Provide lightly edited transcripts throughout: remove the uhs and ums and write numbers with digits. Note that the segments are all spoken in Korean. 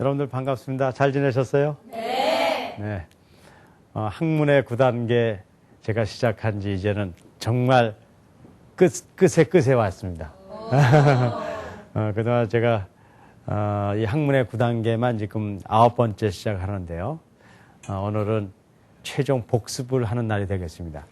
여러분들 반갑습니다. 잘 지내셨어요? 네. 네. 학문의 9단계 제가 시작한 지 이제는 정말 끝에 왔습니다. 그동안 제가 이 학문의 9단계만 지금 9번째 시작하는데요. 오늘은 최종 복습을 하는 날이 되겠습니다.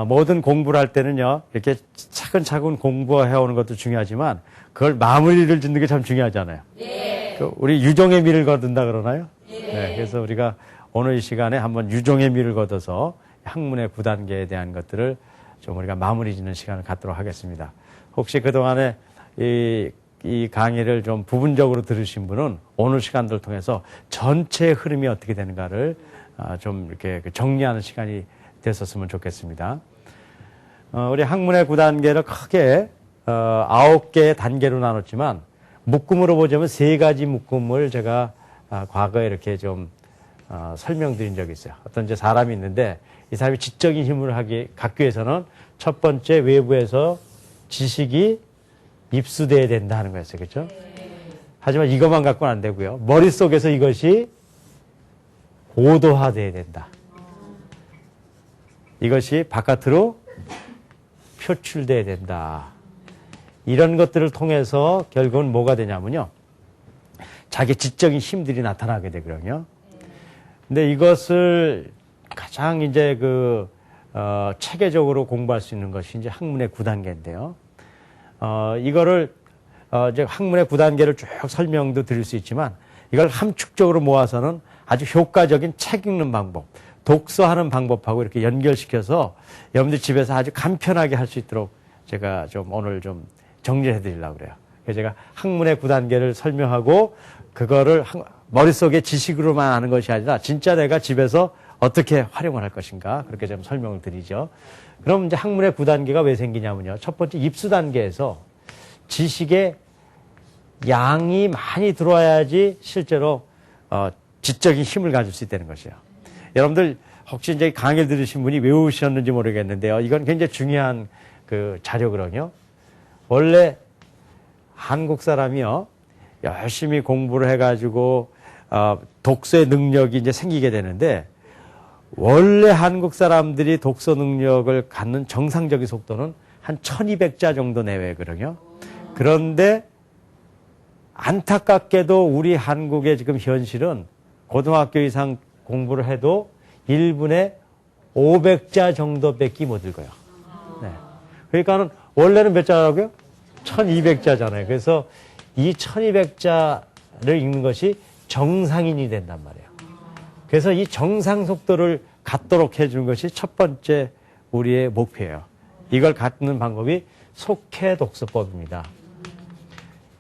모든 공부를 할 때는요, 이렇게 차근차근 공부해오는 것도 중요하지만 그걸 마무리를 짓는 게 참 중요하잖아요. 네. 우리 유종의 미를 거둔다 그러나요? 네. 네. 그래서 우리가 오늘 이 시간에 한번 유종의 미를 거둬서 학문의 9단계에 대한 것들을 좀 우리가 마무리 짓는 시간을 갖도록 하겠습니다. 혹시 그동안에 이 강의를 좀 부분적으로 들으신 분은 오늘 시간들을 통해서 전체의 흐름이 어떻게 되는가를 좀 이렇게 정리하는 시간이 됐었으면 좋겠습니다. 우리 학문의 9단계를 크게 9개의 단계로 나눴지만 묶음으로 보자면 3가지 묶음을 제가 과거에 이렇게 좀 설명드린 적이 있어요. 어떤 이제 사람이 있는데 이 사람이 지적인 힘을 갖기 위해서는 첫 번째 외부에서 지식이 입수돼야 된다 하는 거였어요. 그렇죠? 하지만 이것만 갖고는 안 되고요. 머릿속에서 이것이 고도화돼야 된다. 이것이 바깥으로 표출돼야 된다. 이런 것들을 통해서 결국은 뭐가 되냐면요. 자기 지적인 힘들이 나타나게 되거든요. 근데 이것을 가장 이제 체계적으로 공부할 수 있는 것이 이제 학문의 9단계인데요. 이거를 이제 학문의 9단계를 쭉 설명도 드릴 수 있지만 이걸 함축적으로 모아서는 아주 효과적인 책 읽는 방법, 독서하는 방법하고 이렇게 연결시켜서 여러분들 집에서 아주 간편하게 할 수 있도록 제가 좀 오늘 좀 정리해 드리려고 그래요. 그래서 제가 학문의 9단계를 설명하고 그거를 머릿속에 지식으로만 아는 것이 아니라 진짜 내가 집에서 어떻게 활용을 할 것인가 그렇게 좀 설명을 드리죠. 그럼 이제 학문의 9단계가 왜 생기냐면요. 첫 번째 입수 단계에서 지식의 양이 많이 들어와야지 실제로 지적인 힘을 가질 수 있다는 것이에요. 여러분들 혹시 이제 강의를 들으신 분이 외우셨는지 모르겠는데요. 이건 굉장히 중요한 자료거든요. 원래 한국 사람이요. 열심히 공부를 해가지고 독서의 능력이 이제 생기게 되는데 원래 한국 사람들이 독서 능력을 갖는 정상적인 속도는 한 1200자 정도 내외거든요. 그런데 안타깝게도 우리 한국의 지금 현실은 고등학교 이상 공부를 해도 1분에 500자 정도밖에 못 읽어요. 네. 그러니까는 원래는 몇 자라고요? 1200자잖아요. 그래서 이 1200자를 읽는 것이 정상인이 된단 말이에요. 그래서 이 정상 속도를 갖도록 해주는 것이 첫 번째 우리의 목표예요. 이걸 갖는 방법이 속해 독서법입니다.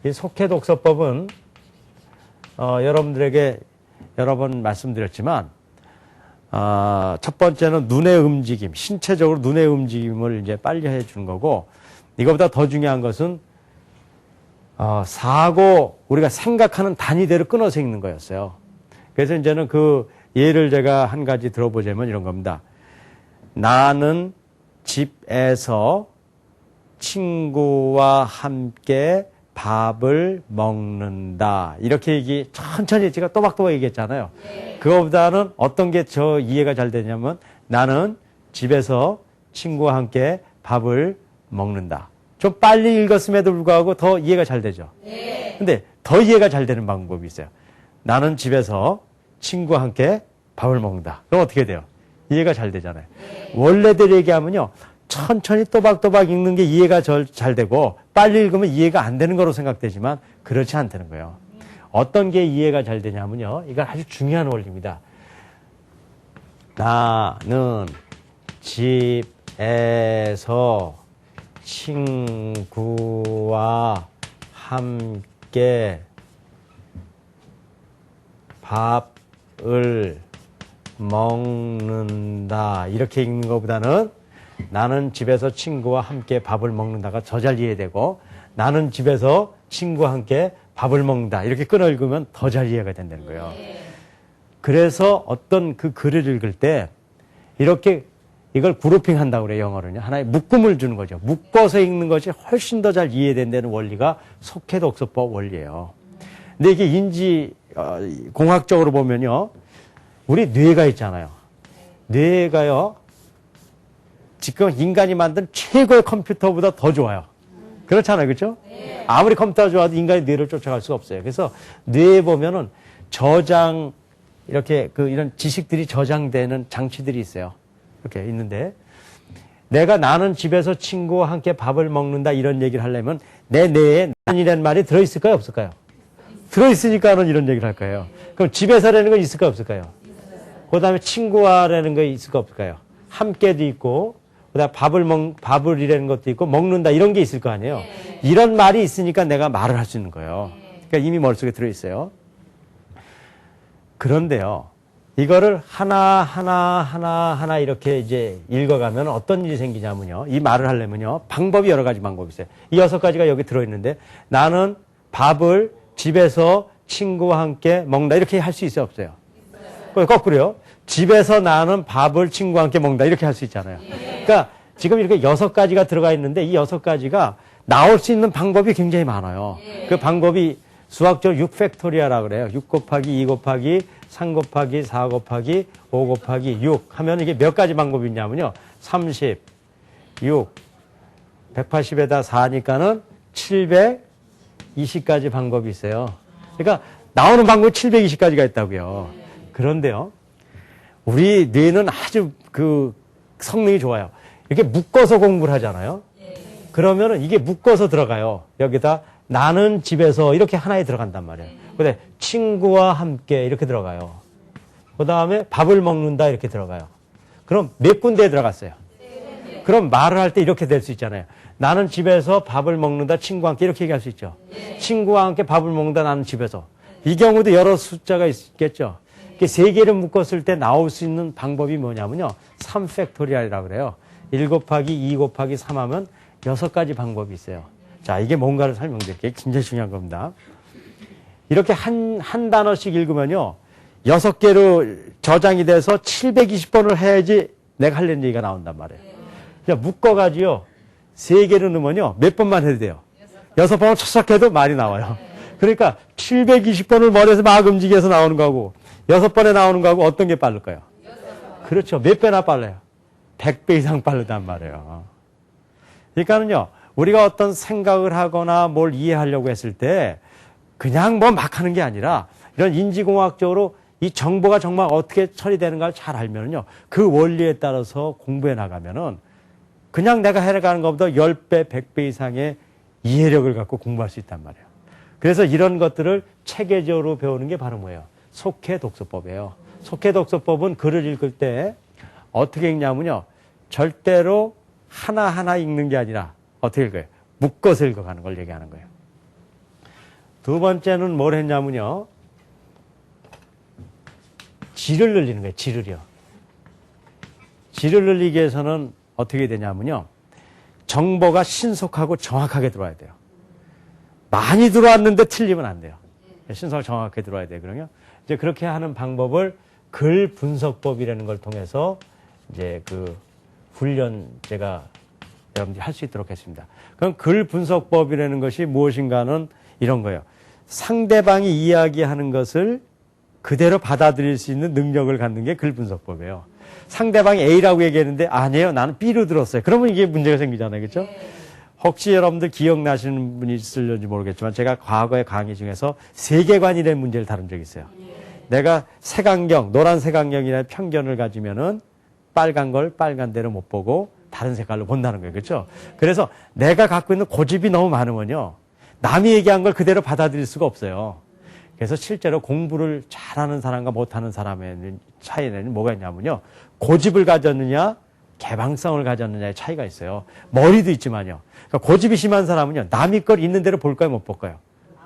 이 속해 독서법은 여러분들에게 여러 번 말씀드렸지만 첫 번째는 눈의 움직임, 신체적으로 눈의 움직임을 이제 빨리 해주는 거고 이거보다 더 중요한 것은 우리가 생각하는 단위대로 끊어서 읽는 거였어요. 그래서 이제는 그 예를 제가 한 가지 들어보자면 이런 겁니다. 나는 집에서 친구와 함께 밥을 먹는다. 이렇게 천천히 제가 또박또박 얘기했잖아요. 그거보다는 어떤 게 저 이해가 잘 되냐면 나는 집에서 친구와 함께 밥을 먹는다. 좀 빨리 읽었음에도 불구하고 더 이해가 잘 되죠. 근데 더 이해가 잘 되는 방법이 있어요. 나는 집에서 친구와 함께 밥을 먹는다. 그럼 어떻게 돼요? 이해가 잘 되잖아요. 원래대로 얘기하면요. 천천히 또박또박 읽는 게 이해가 잘 되고 빨리 읽으면 이해가 안 되는 거로 생각되지만 그렇지 않다는 거예요. 어떤 게 이해가 잘 되냐면요. 이건 아주 중요한 원리입니다. 나는 집에서 친구와 함께 밥을 먹는다. 이렇게 읽는 것보다는 나는 집에서 친구와 함께 밥을 먹는다가 더 잘 이해되고 나는 집에서 친구와 함께 밥을 먹는다. 이렇게 끊어 읽으면 더 잘 이해가 된다는 거예요. 그래서 어떤 그 글을 읽을 때 이렇게 이걸 그룹핑 한다고 그래요. 영어로는요. 하나의 묶음을 주는 거죠. 묶어서 읽는 것이 훨씬 더 잘 이해된다는 원리가 속해 독서법 원리예요. 근데 이게 공학적으로 보면요. 우리 뇌가 있잖아요. 뇌가요. 지금 인간이 만든 최고의 컴퓨터보다 더 좋아요. 그렇잖아요. 그렇죠? 아무리 컴퓨터가 좋아도 인간의 뇌를 쫓아갈 수가 없어요. 그래서 뇌에 보면은 저장 이렇게 이런 지식들이 저장되는 장치들이 있어요. 이렇게 있는데 나는 집에서 친구와 함께 밥을 먹는다 이런 얘기를 하려면 내 뇌에 난이라는 말이 들어있을까요? 없을까요? 들어있으니까는 이런 얘기를 할 거예요. 그럼 집에서라는 건 있을까요? 없을까요? 그 다음에 친구와라는 거 있을까 없을까요? 함께도 있고 그다음에 밥을이라는 것도 있고 먹는다 이런 게 있을 거 아니에요. 이런 말이 있으니까 내가 말을 할 수 있는 거예요. 그러니까 이미 머릿속에 들어있어요. 그런데요. 이거를 하나 이렇게 이제 읽어가면 어떤 일이 생기냐면요. 이 말을 하려면요. 방법이 여러 가지 방법이 있어요. 이 6가지가 여기 들어있는데 나는 밥을 집에서 친구와 함께 먹는다. 이렇게 할 수 있어요? 없어요? 거꾸로요. 집에서 나는 밥을 친구와 함께 먹는다. 이렇게 할 수 있잖아요. 그러니까 지금 이렇게 6가지가 들어가 있는데 이 6가지가 나올 수 있는 방법이 굉장히 많아요. 그 방법이 수학적으로 6팩토리아라고 그래요. 6 곱하기 2 곱하기 3 곱하기 4 곱하기 5 곱하기 6 하면 이게 몇 가지 방법이 있냐면요. 30, 6, 180에다 4니까는 720가지 방법이 있어요. 그러니까 나오는 방법이 720가지가 있다고요. 그런데요. 우리 뇌는 아주 성능이 좋아요. 이렇게 묶어서 공부를 하잖아요. 그러면은 이게 묶어서 들어가요. 여기다 나는 집에서 이렇게 하나에 들어간단 말이에요. 근데 친구와 함께 이렇게 들어가요. 그 다음에 밥을 먹는다 이렇게 들어가요. 그럼 몇 군데에 들어갔어요? 그럼 말을 할 때 이렇게 될 수 있잖아요. 나는 집에서 밥을 먹는다 친구와 함께 이렇게 얘기할 수 있죠. 친구와 함께 밥을 먹는다 나는 집에서. 이 경우도 여러 숫자가 있겠죠. 이렇게 3개를 묶었을 때 나올 수 있는 방법이 뭐냐면요. 3팩토리얼이라고 그래요. 1 곱하기 2 곱하기 3 하면 6가지 방법이 있어요. 자, 이게 뭔가를 설명드릴게요. 굉장히 중요한 겁니다. 이렇게 한 단어씩 읽으면요. 6개로 저장이 돼서 720번을 해야지 내가 하려는 얘기가 나온단 말이에요. 그냥 묶어가지고요. 3개로 넣으면요. 몇 번만 해도 돼요. 6번을 척척 해도 말이 나와요. 그러니까 720번을 머리에서 막 움직여서 나오는 거하고 6번에 나오는 거하고 어떤 게 빠를까요? 그렇죠. 몇 배나 빨라요? 100배 이상 빠르단 말이에요. 그러니까는요. 우리가 어떤 생각을 하거나 뭘 이해하려고 했을 때 그냥 뭐 막 하는 게 아니라 이런 인지공학적으로 이 정보가 정말 어떻게 처리되는가를 잘 알면은요. 그 원리에 따라서 공부해 나가면은 그냥 내가 해나가는 것보다 10배, 100배 이상의 이해력을 갖고 공부할 수 있단 말이에요. 그래서 이런 것들을 체계적으로 배우는 게 바로 뭐예요? 속해독서법이에요. 속해독서법은 글을 읽을 때 어떻게 읽냐면요. 절대로 하나하나 읽는 게 아니라 어떻게 읽어요? 묶어서 읽어가는 걸 얘기하는 거예요. 두 번째는 뭘 했냐면요. 질을 늘리는 거예요. 질을요. 질을 늘리기 위해서는 어떻게 되냐면요. 정보가 신속하고 정확하게 들어와야 돼요. 많이 들어왔는데 틀리면 안 돼요. 신속하고 정확하게 들어와야 돼요. 그러면 이제 그렇게 하는 방법을 글 분석법이라는 걸 통해서 이제 훈련 제가 여러분들이 할 수 있도록 했습니다. 그럼 글 분석법이라는 것이 무엇인가는 이런 거예요. 상대방이 이야기하는 것을 그대로 받아들일 수 있는 능력을 갖는 게 글 분석법이에요. 상대방이 A라고 얘기했는데 아니에요. 나는 B로 들었어요. 그러면 이게 문제가 생기잖아요. 그렇죠? 혹시 여러분들 기억나시는 분이 있을지 모르겠지만 제가 과거의 강의 중에서 세계관이라는 문제를 다룬 적이 있어요. 내가 색안경, 노란 색안경이라는 편견을 가지면은 빨간 걸 빨간대로 못 보고 다른 색깔로 본다는 거예요. 그렇죠? 그래서 내가 갖고 있는 고집이 너무 많으면요. 남이 얘기한 걸 그대로 받아들일 수가 없어요. 그래서 실제로 공부를 잘하는 사람과 못하는 사람의 차이는 뭐가 있냐면요. 고집을 가졌느냐, 개방성을 가졌느냐의 차이가 있어요. 머리도 있지만요. 그러니까 고집이 심한 사람은요. 남이 걸 있는 대로 볼까요? 못 볼까요?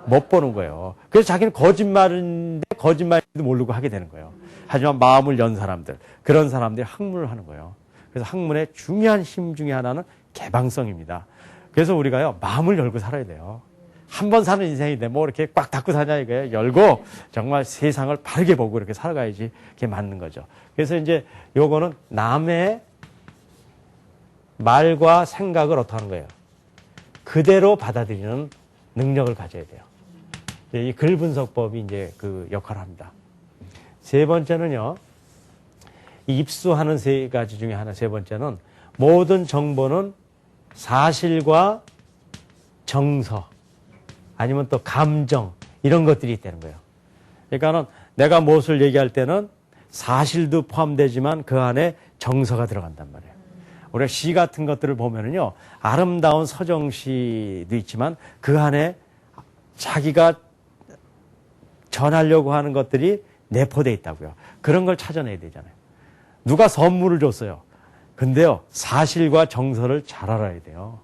못 보는 거예요. 그래서 자기는 거짓말인데 거짓말도 모르고 하게 되는 거예요. 하지만 마음을 연 사람들, 그런 사람들이 학문을 하는 거예요. 그래서 학문의 중요한 힘 중에 하나는 개방성입니다. 그래서 우리가요. 마음을 열고 살아야 돼요. 한 번 사는 인생인데 뭐 이렇게 꽉 닫고 사냐 이거예요. 열고 정말 세상을 바르게 보고 이렇게 살아가야지 그게 맞는 거죠. 그래서 이제 요거는 남의 말과 생각을 어떻게 하는 거예요? 그대로 받아들이는 능력을 가져야 돼요. 이 글 분석법이 이제 그 역할을 합니다. 세 번째는요, 이 입수하는 세 가지 중에 하나, 세 번째는 모든 정보는 사실과 정서, 아니면 또 감정, 이런 것들이 있다는 거예요. 그러니까는 내가 무엇을 얘기할 때는 사실도 포함되지만 그 안에 정서가 들어간단 말이에요. 우리가 시 같은 것들을 보면은요, 아름다운 서정시도 있지만 그 안에 자기가 전하려고 하는 것들이 내포되어 있다고요. 그런 걸 찾아내야 되잖아요. 누가 선물을 줬어요. 근데요, 사실과 정서를 잘 알아야 돼요.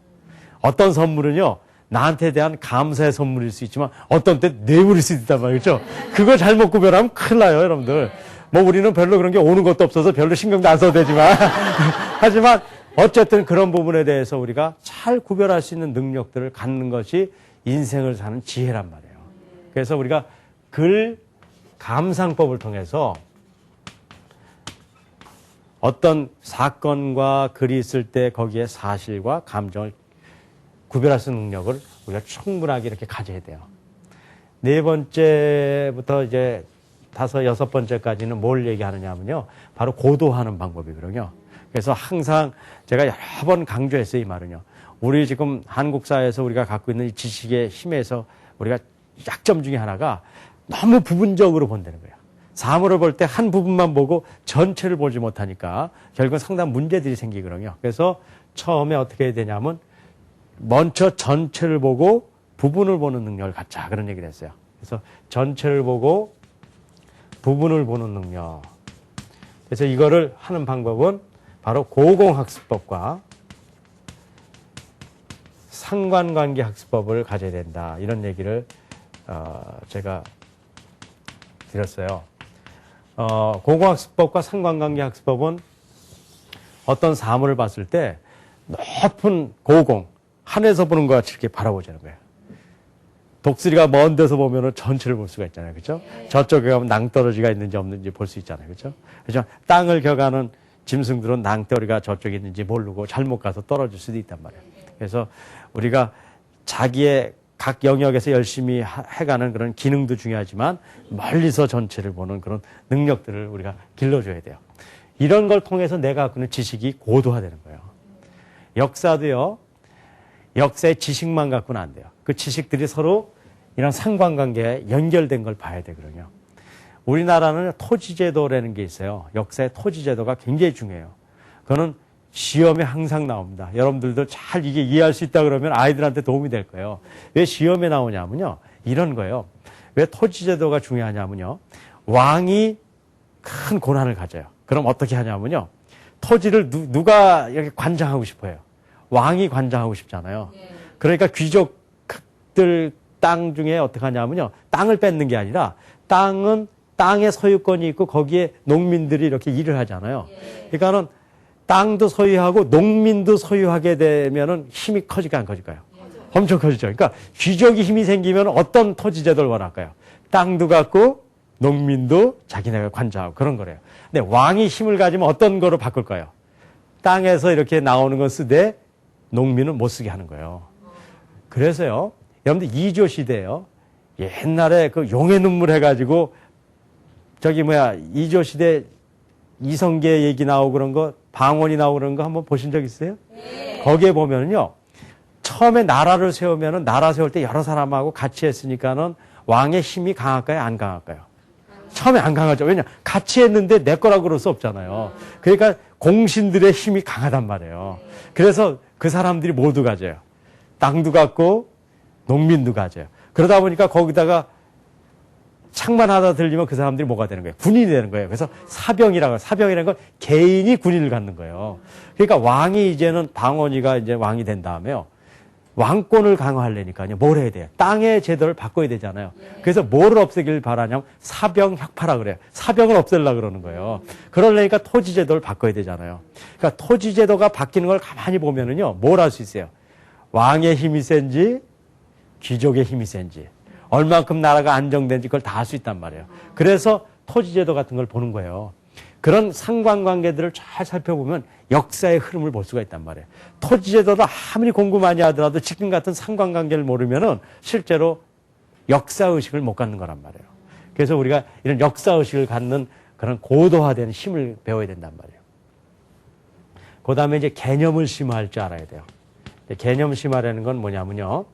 어떤 선물은요, 나한테 대한 감사의 선물일 수 있지만 어떤 때 뇌물일 수 있단 말이죠. 그거 잘못 구별하면 큰일 나요, 여러분들. 뭐 우리는 별로 그런 게 오는 것도 없어서 별로 신경도 안 써도 되지만 하지만 어쨌든 그런 부분에 대해서 우리가 잘 구별할 수 있는 능력들을 갖는 것이 인생을 사는 지혜란 말이에요. 그래서 우리가 글 감상법을 통해서 어떤 사건과 글이 있을 때 거기에 사실과 감정을 구별할 수 있는 능력을 우리가 충분하게 이렇게 가져야 돼요. 네 번째부터 이제 다섯, 여섯 번째까지는 뭘 얘기하느냐 하면요, 바로 고도하는 방법이거든요. 그래서 항상 제가 여러 번 강조했어요, 이 말은요. 우리 지금 한국 사회에서 우리가 갖고 있는 이 지식의 힘에서 우리가 약점 중에 하나가 너무 부분적으로 본다는 거예요. 사물을 볼 때 한 부분만 보고 전체를 보지 못하니까 결국은 상당한 문제들이 생기거든요. 그래서 처음에 어떻게 해야 되냐면 먼저 전체를 보고 부분을 보는 능력을 갖자, 그런 얘기를 했어요. 그래서 전체를 보고 부분을 보는 능력. 그래서 이거를 하는 방법은 바로 고공학습법과 상관관계 학습법을 가져야 된다, 이런 얘기를 제가 드렸어요. 고공학습법과 상관관계 학습법은 어떤 사물을 봤을 때 높은 고공, 하늘에서 보는 것 같이 이렇게 바라보자는 거예요. 독수리가 먼 데서 보면은 전체를 볼 수가 있잖아요. 그렇죠? 저쪽에 가면 낭떠러지가 있는지 없는지 볼 수 있잖아요. 그렇죠? 그래서 땅을 겨가는 짐승들은 낭떠러지가 저쪽에 있는지 모르고 잘못 가서 떨어질 수도 있단 말이에요. 그래서 우리가 자기의 각 영역에서 열심히 해가는 그런 기능도 중요하지만 멀리서 전체를 보는 그런 능력들을 우리가 길러줘야 돼요. 이런 걸 통해서 내가 갖고 있는 지식이 고도화되는 거예요. 역사도요, 역사의 지식만 갖고는 안 돼요. 그 지식들이 서로 이런 상관관계에 연결된 걸 봐야 되거든요. 우리나라는 토지제도라는 게 있어요. 역사의 토지제도가 굉장히 중요해요. 그거는 시험에 항상 나옵니다. 여러분들도 잘 이게 이해할 수 있다 그러면 아이들한테 도움이 될 거예요. 왜 시험에 나오냐면요, 이런 거예요. 왜 토지제도가 중요하냐면요, 왕이 큰 고난을 가져요. 그럼 어떻게 하냐면요, 토지를 누가 이렇게 관장하고 싶어요? 왕이 관장하고 싶잖아요. 그러니까 귀족들 땅 중에 어떻게 하냐면요, 땅을 뺏는 게 아니라 땅은 땅의 소유권이 있고 거기에 농민들이 이렇게 일을 하잖아요. 그러니까는 땅도 소유하고 농민도 소유하게 되면은 힘이 커질까 안 커질까요? 엄청 커지죠. 그러니까 귀족이 힘이 생기면 어떤 토지제도를 원할까요? 땅도 갖고 농민도 자기네가 관장하고 그런 거래요. 근데 왕이 힘을 가지면 어떤 거로 바꿀까요? 땅에서 이렇게 나오는 건 쓰되 농민은 못 쓰게 하는 거예요. 그래서요, 여러분들 이조 시대에요, 옛날에 그 용의 눈물 해가지고 이조 시대 이성계 얘기 나오고 그런 거, 방언이 나오고 그런 거 한번 보신 적 있어요? 네. 거기에 보면은요, 처음에 나라를 세우면은 나라 세울 때 여러 사람하고 같이 했으니까는 왕의 힘이 강할까요? 안 강할까요? 처음에 안 강하죠. 왜냐? 같이 했는데 내 거라고 그럴 수 없잖아요. 그러니까 공신들의 힘이 강하단 말이에요. 그래서 그 사람들이 모두 가져요. 땅도 갖고 농민도 가져요. 그러다 보니까 거기다가 창만 하나 들리면 그 사람들이 뭐가 되는 거예요? 군인이 되는 거예요. 그래서 사병이라고, 사병이라는 건 개인이 군인을 갖는 거예요. 그러니까 왕이 이제는 방언이가 이제 왕이 된 다음에요, 왕권을 강화하려니까요, 뭘 해야 돼요? 땅의 제도를 바꿔야 되잖아요. 그래서 뭐를 없애길 바라냐면 사병혁파라 그래요. 사병을 없애려고 그러는 거예요. 그러려니까 토지제도를 바꿔야 되잖아요. 그러니까 토지제도가 바뀌는 걸 가만히 보면은요, 뭘 알 수 있어요? 왕의 힘이 센지, 귀족의 힘이 센지, 얼만큼 나라가 안정된지 그걸 다 알 수 있단 말이에요. 그래서 토지제도 같은 걸 보는 거예요. 그런 상관관계들을 잘 살펴보면 역사의 흐름을 볼 수가 있단 말이에요. 토지제도도 아무리 공부 많이 하더라도 지금 같은 상관관계를 모르면은 실제로 역사의식을 못 갖는 거란 말이에요. 그래서 우리가 이런 역사의식을 갖는 그런 고도화된 힘을 배워야 된단 말이에요. 그 다음에 이제 개념을 심화할 줄 알아야 돼요. 개념 심화라는 건 뭐냐면요.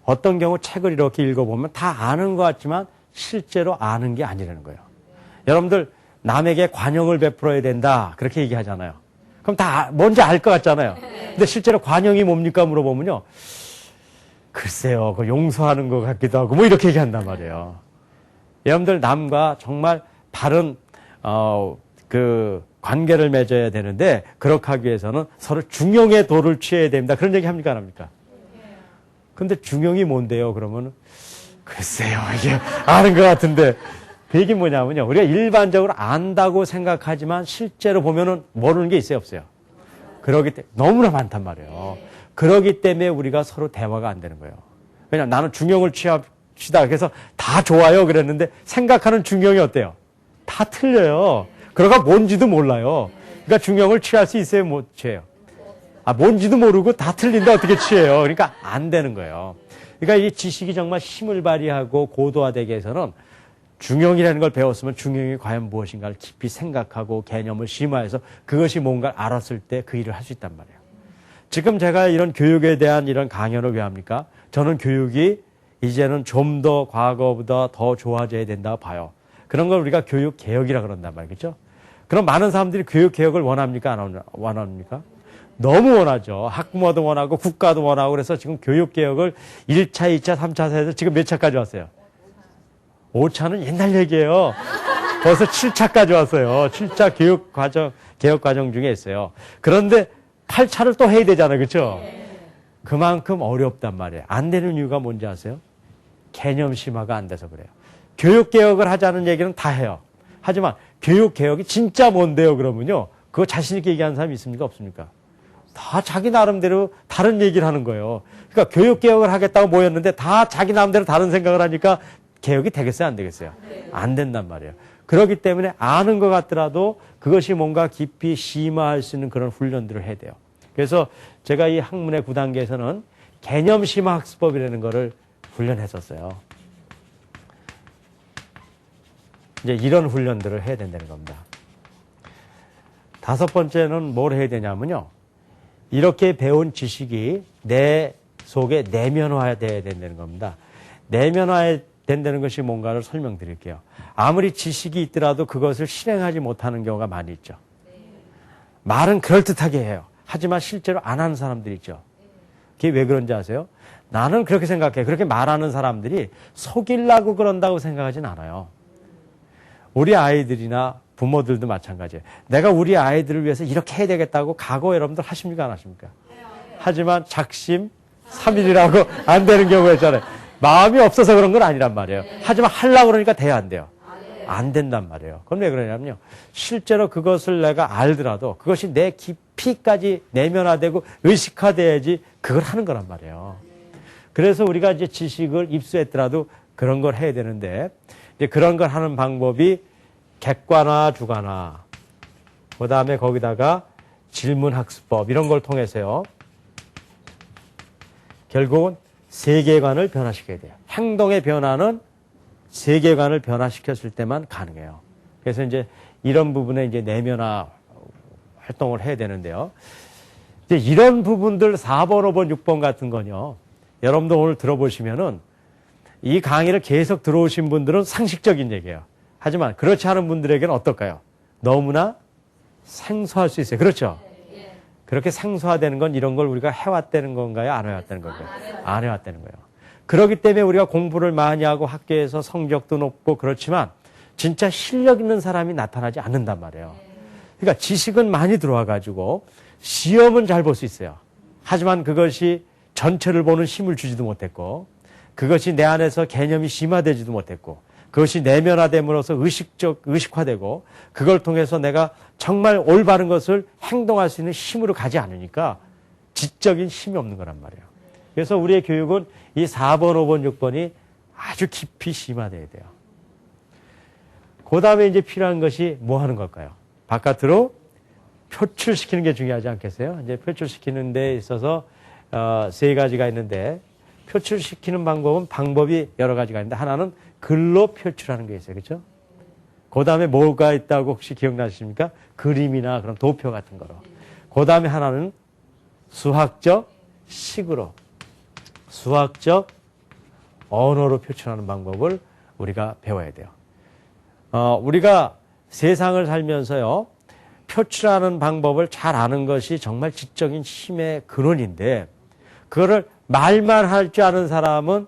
어떤 경우 책을 이렇게 읽어보면 다 아는 것 같지만 실제로 아는 게 아니라는 거예요. 여러분들 남에게 관용을 베풀어야 된다 그렇게 얘기하잖아요. 그럼 다 뭔지 알 것 같잖아요. 근데 실제로 관용이 뭡니까 물어보면요. 글쎄요. 그 용서하는 것 같기도 하고 뭐 이렇게 얘기한단 말이에요. 여러분들 남과 정말 바른 그 관계를 맺어야 되는데 그렇게 하기 위해서는 서로 중용의 도를 취해야 됩니다. 그런 얘기 합니까 안 합니까? 근데 중용이 뭔데요? 그러면 글쎄요. 이게 아는 것 같은데 그 얘기 뭐냐면요. 우리가 일반적으로 안다고 생각하지만 실제로 보면은 모르는 게 있어요 없어요? 그러기 때문에 너무나 많단 말이에요. 그러기 때문에 우리가 서로 대화가 안 되는 거예요. 왜냐하면 나는 중용을 취합시다. 그래서 다 좋아요 그랬는데 생각하는 중용이 어때요? 다 틀려요. 그러가 뭔지도 몰라요. 그러니까 중용을 취할 수 있어요? 못 취해요? 뭔지도 모르고 다 틀린데 어떻게 취해요? 그러니까 안 되는 거예요. 그러니까 이 지식이 정말 힘을 발휘하고 고도화되기 위해서는 중용이라는 걸 배웠으면 중용이 과연 무엇인가를 깊이 생각하고 개념을 심화해서 그것이 뭔가를 알았을 때 그 일을 할 수 있단 말이에요. 지금 제가 이런 교육에 대한 이런 강연을 왜 합니까? 저는 교육이 이제는 좀 더 과거보다 더 좋아져야 된다고 봐요. 그런 걸 우리가 교육 개혁이라 그런단 말이죠. 그럼 많은 사람들이 교육 개혁을 원합니까? 안 원합니까? 너무 원하죠. 학부모도 원하고 국가도 원하고 그래서 지금 교육 개혁을 1차, 2차, 3차 세에서 지금 몇 차까지 왔어요? 5차는 옛날 얘기예요. 벌써 7차까지 왔어요. 7차 개혁 과정 중에 있어요. 그런데 8차를 또 해야 되잖아요. 그렇죠? 그만큼 어렵단 말이에요. 안 되는 이유가 뭔지 아세요? 개념 심화가 안 돼서 그래요. 교육 개혁을 하자는 얘기는 다 해요. 하지만 교육 개혁이 진짜 뭔데요? 그러면요. 그거 자신 있게 얘기하는 사람이 있습니까? 없습니까? 다 자기 나름대로 다른 얘기를 하는 거예요. 그러니까 교육 개혁을 하겠다고 모였는데 다 자기 나름대로 다른 생각을 하니까 개혁이 되겠어요? 안 되겠어요? 안 된단 말이에요. 그렇기 때문에 아는 것 같더라도 그것이 뭔가 깊이 심화할 수 있는 그런 훈련들을 해야 돼요. 그래서 제가 이 학문의 9단계에서는 개념 심화 학습법이라는 거를 훈련했었어요. 이제 이런 훈련들을 해야 된다는 겁니다. 5번째는 뭘 해야 되냐면요. 이렇게 배운 지식이 내 속에 내면화돼야 된다는 겁니다. 내면화 된다는 것이 뭔가를 설명드릴게요. 아무리 지식이 있더라도 그것을 실행하지 못하는 경우가 많이 있죠. 말은 그럴듯하게 해요. 하지만 실제로 안 하는 사람들이 있죠. 그게 왜 그런지 아세요? 나는 그렇게 생각해. 그렇게 말하는 사람들이 속이려고 그런다고 생각하진 않아요. 우리 아이들이나 부모들도 마찬가지예요. 내가 우리 아이들을 위해서 이렇게 해야 되겠다고 각오 여러분들 하십니까? 안 하십니까? 하지만 작심 삼일이라고 안 되는 경우가 있잖아요. 마음이 없어서 그런 건 아니란 말이에요. 하지만 하려고 그러니까 돼야 안 돼요. 안 된단 말이에요. 그럼 왜 그러냐면요. 실제로 그것을 내가 알더라도 그것이 내 깊이까지 내면화되고 의식화돼야지 그걸 하는 거란 말이에요. 그래서 우리가 이제 지식을 입수했더라도 그런 걸 해야 되는데 이제 그런 걸 하는 방법이 객관화, 주관화, 그 다음에 거기다가 질문학습법 이런 걸 통해서요. 결국은 세계관을 변화시켜야 돼요. 행동의 변화는 세계관을 변화시켰을 때만 가능해요. 그래서 이제 이런 부분에 이제 내면화 활동을 해야 되는데요. 이제 이런 부분들 4번, 5번, 6번 같은 건요. 여러분도 오늘 들어보시면은 이 강의를 계속 들어오신 분들은 상식적인 얘기예요. 하지만 그렇지 않은 분들에게는 어떨까요? 너무나 생소할 수 있어요. 그렇죠? 그렇게 생소화되는 건 이런 걸 우리가 해왔다는 건가요? 안 해왔다는 건가요? 안 해왔다는 거예요. 그렇기 때문에 우리가 공부를 많이 하고 학교에서 성적도 높고 그렇지만 진짜 실력 있는 사람이 나타나지 않는단 말이에요. 그러니까 지식은 많이 들어와가지고 시험은 잘 볼 수 있어요. 하지만 그것이 전체를 보는 힘을 주지도 못했고 그것이 내 안에서 개념이 심화되지도 못했고 그것이 내면화됨으로써 의식화되고 그걸 통해서 내가 정말 올바른 것을 행동할 수 있는 힘으로 가지 않으니까 지적인 힘이 없는 거란 말이에요. 그래서 우리의 교육은 이 4번, 5번, 6번이 아주 깊이 심화돼야 돼요. 그 다음에 이제 필요한 것이 뭐 하는 걸까요? 바깥으로 표출시키는 게 중요하지 않겠어요? 이제 표출시키는 데 있어서 3가지가 있는데 표출시키는 방법이 여러 가지가 있는데 하나는 글로 표출하는 게 있어요. 그렇죠? 그 다음에 뭐가 있다고 혹시 기억나십니까? 그림이나 그런 도표 같은 거로. 그 다음에 하나는 수학적 식으로, 수학적 언어로 표출하는 방법을 우리가 배워야 돼요. 우리가 세상을 살면서요, 표출하는 방법을 잘 아는 것이 정말 지적인 힘의 근원인데, 그거를 말만 할 줄 아는 사람은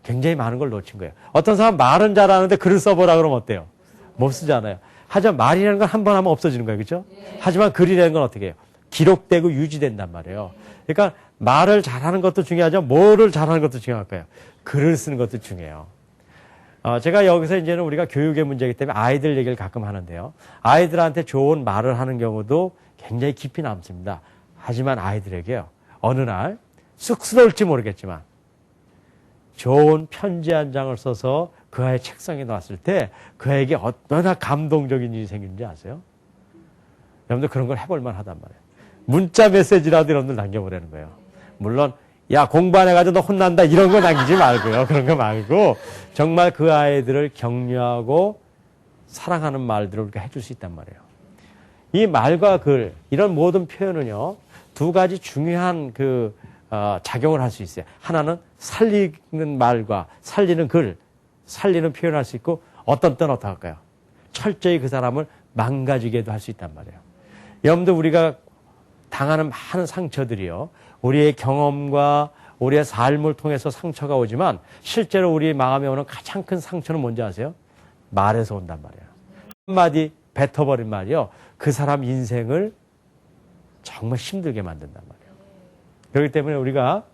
굉장히 많은 걸 놓친 거예요. 어떤 사람 말은 잘하는데 글을 써보라 그러면 어때요? 못 쓰잖아요. 하지만 말이라는 건 한 번 하면 없어지는 거예요. 그렇죠? 하지만 글이라는 건 어떻게 해요? 기록되고 유지된단 말이에요. 그러니까 말을 잘하는 것도 중요하죠. 뭐를 잘하는 것도 중요할까요? 글을 쓰는 것도 중요해요. 제가 여기서 이제는 우리가 교육의 문제이기 때문에 아이들 얘기를 가끔 하는데요. 아이들한테 좋은 말을 하는 경우도 굉장히 깊이 남습니다. 하지만 아이들에게요, 어느 날 쑥스러울지 모르겠지만 좋은 편지 한 장을 써서 그 아이의 책상에 놨을 때 그 아이에게 얼마나 감동적인 일이 생기는지 아세요? 여러분들 그런 걸 해볼 만하단 말이에요. 문자 메시지라도 여러분들 남겨보라는 거예요. 물론 야 공부 안 해가지고 너 혼난다 이런 거 남기지 말고요. 그런 거 말고 정말 그 아이들을 격려하고 사랑하는 말들을 우리가 해줄 수 있단 말이에요. 이 말과 글 이런 모든 표현은요, 두 가지 중요한 작용을 할 수 있어요. 하나는 살리는 말과 살리는 글, 살리는 표현을 할 수 있고, 어떤 때는 어떻게 할까요? 철저히 그 사람을 망가지게도 할 수 있단 말이에요. 여러분들 우리가 당하는 많은 상처들이요, 우리의 경험과 우리의 삶을 통해서 상처가 오지만 실제로 우리 마음에 오는 가장 큰 상처는 뭔지 아세요? 말에서 온단 말이에요. 한마디 뱉어버린 말이요, 그 사람 인생을 정말 힘들게 만든단 말이에요. 그렇기 때문에 우리가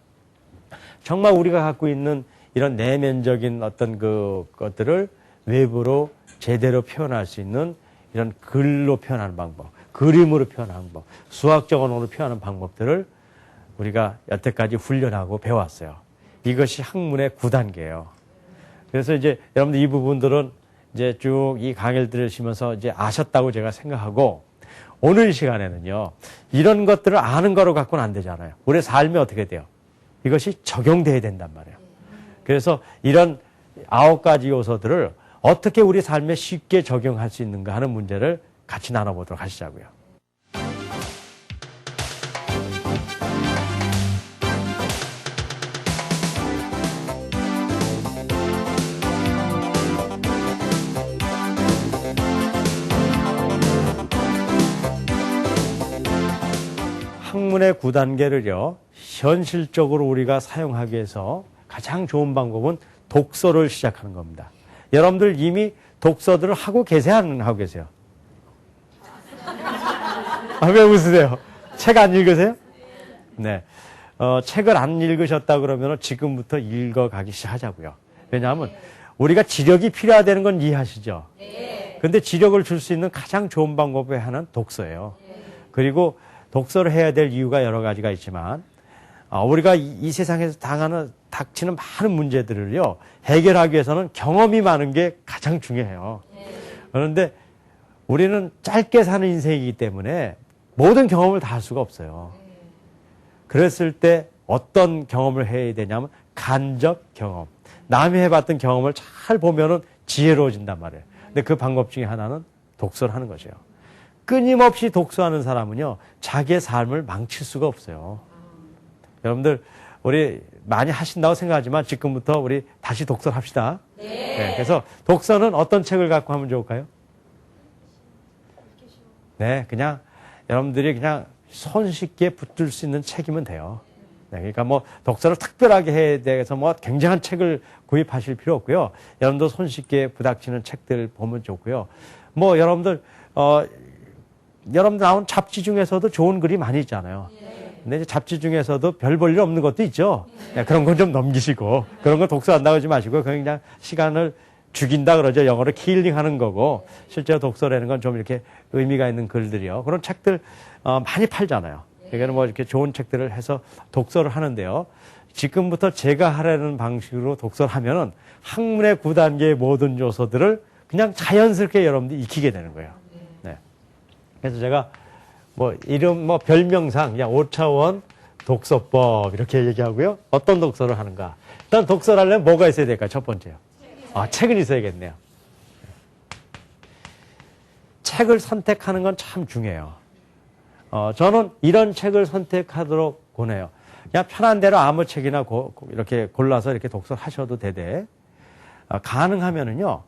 정말 우리가 갖고 있는 이런 내면적인 어떤 것들을 외부로 제대로 표현할 수 있는 이런 글로 표현하는 방법, 그림으로 표현하는 방법, 수학적 언어로 표현하는 방법들을 우리가 여태까지 훈련하고 배웠어요. 이것이 학문의 9단계예요. 그래서 이제 여러분들 이 부분들은 이제 쭉 이 강의를 들으시면서 이제 아셨다고 제가 생각하고, 오늘 이 시간에는요, 이런 것들을 아는 거로 갖고는 안 되잖아요. 우리 삶에 어떻게 돼요? 이것이 적용돼야 된단 말이에요. 그래서 이런 9가지 요소들을 어떻게 우리 삶에 쉽게 적용할 수 있는가 하는 문제를 같이 나눠보도록 하시자고요. 학문의 9단계를요, 현실적으로 우리가 사용하기 위해서 가장 좋은 방법은 독서를 시작하는 겁니다. 여러분들 이미 독서들을 하고 계세요? 안 하고 계세요? 왜 웃으세요? 책 안 읽으세요? 네. 책을 안 읽으셨다 그러면 지금부터 읽어가기 시작하자고요. 왜냐하면 우리가 지력이 필요하다는 건 이해하시죠? 근데 지력을 줄 수 있는 가장 좋은 방법의 하나는 독서예요. 그리고 독서를 해야 될 이유가 여러 가지가 있지만, 우리가 이 세상에서 닥치는 많은 문제들을요, 해결하기 위해서는 경험이 많은 게 가장 중요해요. 그런데 우리는 짧게 사는 인생이기 때문에 모든 경험을 다 할 수가 없어요. 그랬을 때 어떤 경험을 해야 되냐면 간접 경험. 남이 해봤던 경험을 잘 보면은 지혜로워진단 말이에요. 근데 그 방법 중에 하나는 독서를 하는 것이에요. 끊임없이 독서하는 사람은요, 자기의 삶을 망칠 수가 없어요. 여러분들, 우리 많이 하신다고 생각하지만 지금부터 우리 다시 독서를 합시다. 네, 그래서 독서는 어떤 책을 갖고 하면 좋을까요? 네, 그냥 여러분들이 그냥 손쉽게 붙들 수 있는 책이면 돼요. 네, 그러니까 뭐 독서를 특별하게 해야 돼서 뭐 굉장한 책을 구입하실 필요 없고요. 여러분도 손쉽게 부닥치는 책들 보면 좋고요. 뭐 여러분들 나온 잡지 중에서도 좋은 글이 많이 있잖아요. 근데 이제 잡지 중에서도 별 볼 일 없는 것도 있죠. 네, 그런 건 좀 넘기시고, 그런 거 독서한다고 하지 마시고, 그냥 시간을 죽인다 그러죠. 영어로 킬링하는 거고, 실제로 독서라는 건 좀 이렇게 의미가 있는 글들이요. 그런 책들 많이 팔잖아요. 그러니까 뭐 이렇게 좋은 책들을 해서 독서를 하는데요. 지금부터 제가 하라는 방식으로 독서를 하면은 학문의 9단계의 모든 요소들을 그냥 자연스럽게 여러분들이 익히게 되는 거예요. 네. 그래서 제가 뭐 이름, 별명상 그냥 5차원 독서법 이렇게 얘기하고요. 어떤 독서를 하는가. 일단 독서를 하려면 뭐가 있어야 될까요? 첫 번째요. 책은 있어야겠네요. 책을 선택하는 건 참 중요해요. 저는 이런 책을 선택하도록 권해요. 그냥 편한 대로 아무 책이나 이렇게 골라서 이렇게 독서를 하셔도 되되, 가능하면은요,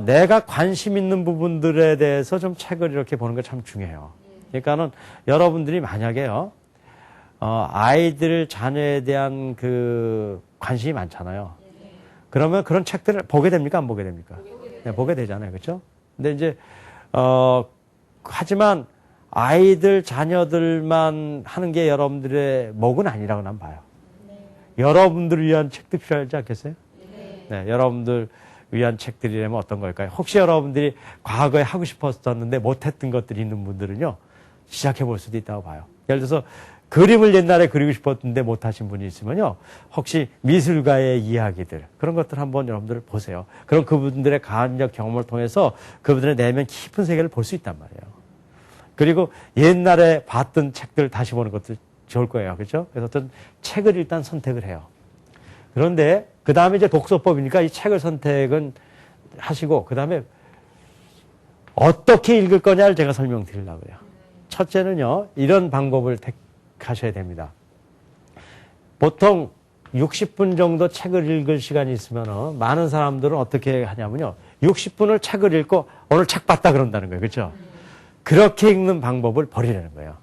내가 관심 있는 부분들에 대해서 좀 책을 이렇게 보는 게 참 중요해요. 그러니까는 여러분들이 만약에요, 아이들, 자녀에 대한 그 관심이 많잖아요. 그러면 그런 책들을 보게 됩니까? 안 보게 됩니까? 네, 보게 되잖아요. 그렇죠? 근데 이제, 하지만 아이들, 자녀들만 하는 게 여러분들의 목은 아니라고 난 봐요. 여러분들을 위한 책도 필요하지 않겠어요? 네, 여러분들 위한 책들이라면 어떤 걸까요? 혹시 여러분들이 과거에 하고 싶었었는데 못했던 것들이 있는 분들은요, 시작해 볼 수도 있다고 봐요. 예를 들어서 그림을 옛날에 그리고 싶었는데 못하신 분이 있으면요, 혹시 미술가의 이야기들, 그런 것들 한번 여러분들 보세요. 그럼 그분들의 가안적 경험을 통해서 그분들의 내면 깊은 세계를 볼 수 있단 말이에요. 그리고 옛날에 봤던 책들 다시 보는 것도 좋을 거예요. 그렇죠? 그래서 어떤 책을 일단 선택을 해요. 그런데 그 다음에 이제 독서법이니까 이 책을 선택은 하시고, 그 다음에 어떻게 읽을 거냐를 제가 설명드리려고요. 첫째는요, 이런 방법을 택하셔야 됩니다. 보통 60분 정도 책을 읽을 시간이 있으면 많은 사람들은 어떻게 하냐면요, 60분을 책을 읽고 오늘 책 봤다 그런다는 거예요. 그렇죠? 그렇게 읽는 방법을 버리라는 거예요.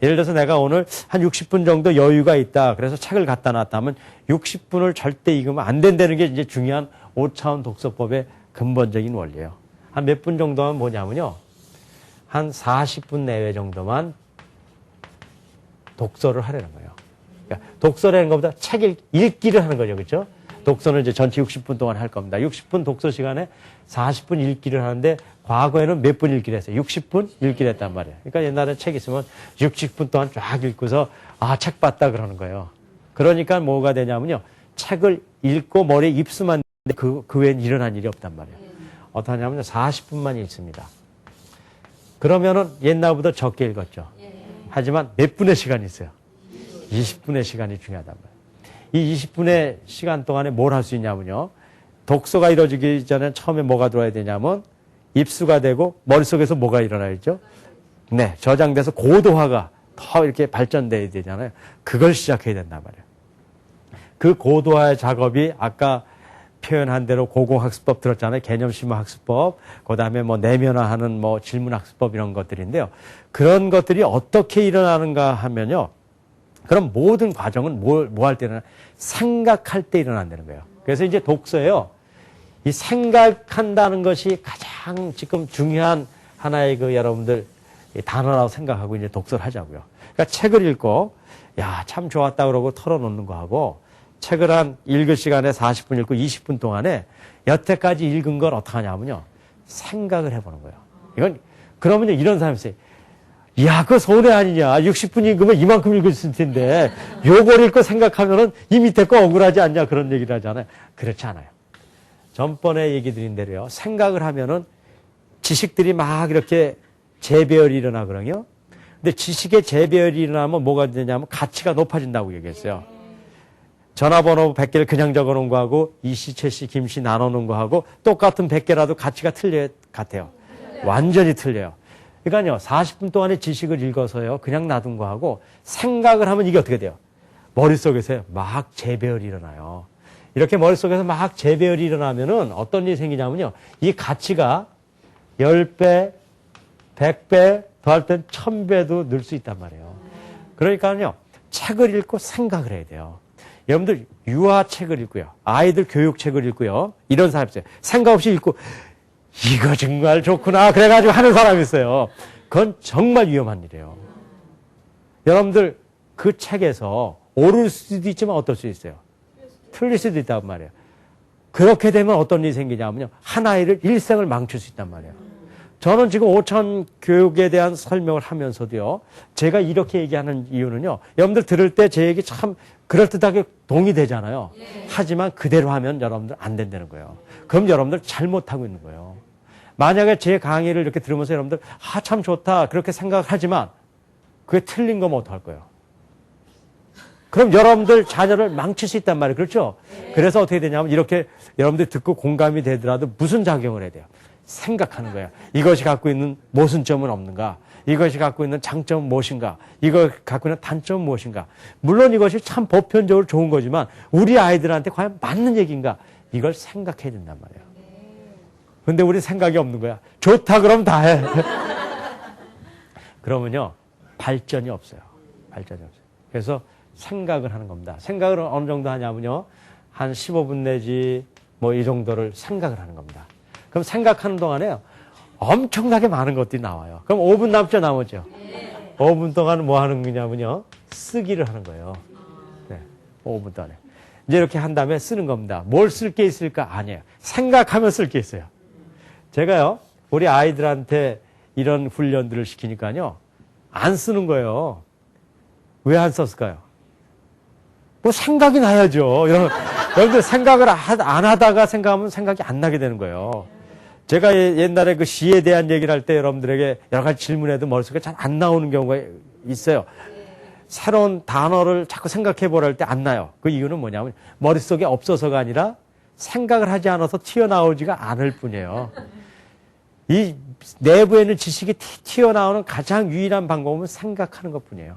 예를 들어서 내가 오늘 한 60분 정도 여유가 있다. 그래서 책을 갖다 놨다면 60분을 절대 읽으면 안 된다는 게 이제 중요한 5차원 독서법의 근본적인 원리예요. 한 몇 분 정도만 뭐냐면요, 한 40분 내외 정도만 독서를 하려는 거예요. 그러니까 독서라는 것보다 책 읽기를 하는 거죠. 그렇죠? 독서는 이제 전체 60분 동안 할 겁니다. 60분 독서 시간에 40분 읽기를 하는데, 과거에는 몇 분 읽기를 했어요? 60분 읽기를 했단 말이에요. 그러니까 옛날에 책 있으면 60분 동안 쫙 읽고서 책 봤다 그러는 거예요. 그러니까 뭐가 되냐면요, 책을 읽고 머리에 입수만 했는데 그 외엔 일어난 일이 없단 말이에요. 어떻게 하냐면요, 40분만 읽습니다. 그러면은 옛날보다 적게 읽었죠. 하지만 몇 분의 시간이 있어요? 20분의 시간이 중요하단 말이에요. 이 20분의 시간 동안에 뭘 할 수 있냐면요, 독서가 이루어지기 전에 처음에 뭐가 들어야 되냐면 입수가 되고 머릿속에서 뭐가 일어나야죠? 네, 저장돼서 고도화가 더 이렇게 발전돼야 되잖아요. 그걸 시작해야 된단 말이에요. 그 고도화의 작업이 아까 표현한 대로 고고학습법 들었잖아요. 개념심화학습법, 그 다음에 뭐 내면화하는 뭐 질문학습법 이런 것들인데요. 그런 것들이 어떻게 일어나는가 하면요, 그럼 모든 과정은 뭐 할 때는 생각할 때 일어난다는 거예요. 그래서 이제 독서예요, 이 생각한다는 것이 가장 지금 중요한 하나의 여러분들 단어라고 생각하고 이제 독서를 하자고요. 그러니까 책을 읽고, 참 좋았다 그러고 털어놓는 거 하고, 책을 한 읽을 시간에 40분 읽고 20분 동안에 여태까지 읽은 걸 어떻게 하냐면요, 생각을 해보는 거예요. 그러면요, 이런 사람이 있어요. 그거 손해 아니냐. 60분 읽으면 이만큼 읽을 텐데, 요걸 읽고 생각하면은 이 밑에 거 억울하지 않냐. 그런 얘기를 하잖아요. 그렇지 않아요. 전번에 얘기 드린 대로요, 생각을 하면은 지식들이 막 이렇게 재배열이 일어나거든요. 근데 지식의 재배열이 일어나면 뭐가 되냐면 가치가 높아진다고 얘기했어요. 전화번호 100개를 그냥 적어 놓은 거하고 이씨, 최씨, 김씨 나눠 놓은 거하고 똑같은 100개라도 가치가 같아요. 완전히 틀려요. 그러니까요, 40분 동안에 지식을 읽어서요, 그냥 놔둔 거하고 생각을 하면 이게 어떻게 돼요? 머릿속에서 막 재배열이 일어나요. 이렇게 머릿속에서 막 재배열이 일어나면은 어떤 일이 생기냐면요, 이 가치가 10배, 100배, 더 할 땐 1000배도 늘 수 있단 말이에요. 그러니까요, 책을 읽고 생각을 해야 돼요. 여러분들 유아책을 읽고요, 아이들 교육책을 읽고요, 이런 사람 있어요. 생각 없이 읽고 이거 정말 좋구나 그래가지고 하는 사람이 있어요. 그건 정말 위험한 일이에요. 여러분들 그 책에서 옳을 수도 있지만 어떨 수 있어요? 틀릴 수도 있단 말이에요. 그렇게 되면 어떤 일이 생기냐면요, 한 아이를 일생을 망칠 수 있단 말이에요. 저는 지금 5천 교육에 대한 설명을 하면서도요, 제가 이렇게 얘기하는 이유는요, 여러분들 들을 때 제 얘기 참 그럴듯하게 동의되잖아요. 하지만 그대로 하면 여러분들 안 된다는 거예요. 그럼 여러분들 잘못하고 있는 거예요. 만약에 제 강의를 이렇게 들으면서 여러분들 참 좋다 그렇게 생각하지만 그게 틀린 거면 어떡할 거예요? 그럼 여러분들 자녀를 망칠 수 있단 말이에요. 그렇죠? 그래서 어떻게 되냐면 이렇게 여러분들 듣고 공감이 되더라도 무슨 작용을 해야 돼요? 생각하는 거예요. 이것이 갖고 있는 모순점은 없는가? 이것이 갖고 있는 장점은 무엇인가? 이거 갖고 있는 단점은 무엇인가? 물론 이것이 참 보편적으로 좋은 거지만 우리 아이들한테 과연 맞는 얘기인가? 이걸 생각해야 된단 말이에요. 근데 우리 생각이 없는 거야. 좋다 그럼 다 해. 그러면요. 발전이 없어요. 발전이 없어요. 그래서 생각을 하는 겁니다. 생각을 어느 정도 하냐면요. 한 15분 내지 뭐 이 정도를 생각을 하는 겁니다. 그럼 생각하는 동안에요. 엄청나게 많은 것들이 나와요. 그럼 5분 남죠, 나머죠? 5분 동안 뭐 하는 거냐면요. 쓰기를 하는 거예요. 네, 5분 동안에. 이제 이렇게 한 다음에 쓰는 겁니다. 뭘 쓸 게 있을까? 아니에요. 생각하면 쓸 게 있어요. 제가요, 우리 아이들한테 이런 훈련들을 시키니까요. 안 쓰는 거예요. 왜 안 썼을까요? 뭐 생각이 나야죠. 여러분들 생각을 안 하다가 생각하면 생각이 안 나게 되는 거예요. 제가 옛날에 그 시에 대한 얘기를 할 때 여러분들에게 여러 가지 질문해도 머릿속에 잘 안 나오는 경우가 있어요. 새로운 단어를 자꾸 생각해 보라 할 때 안 나요. 그 이유는 뭐냐면 머릿속에 없어서가 아니라 생각을 하지 않아서 튀어나오지가 않을 뿐이에요. 이 내부에 있는 지식이 튀어나오는 가장 유일한 방법은 생각하는 것 뿐이에요.